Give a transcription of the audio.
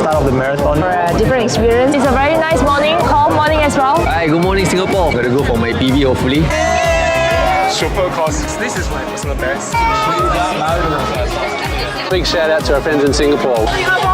start of the marathon. For a different experience. It's a very nice morning, calm morning as well. Hi, good morning Singapore. Gotta go for my PB hopefully. Super cause this is my personal best. Big shout out to our friends in Singapore. Singapore!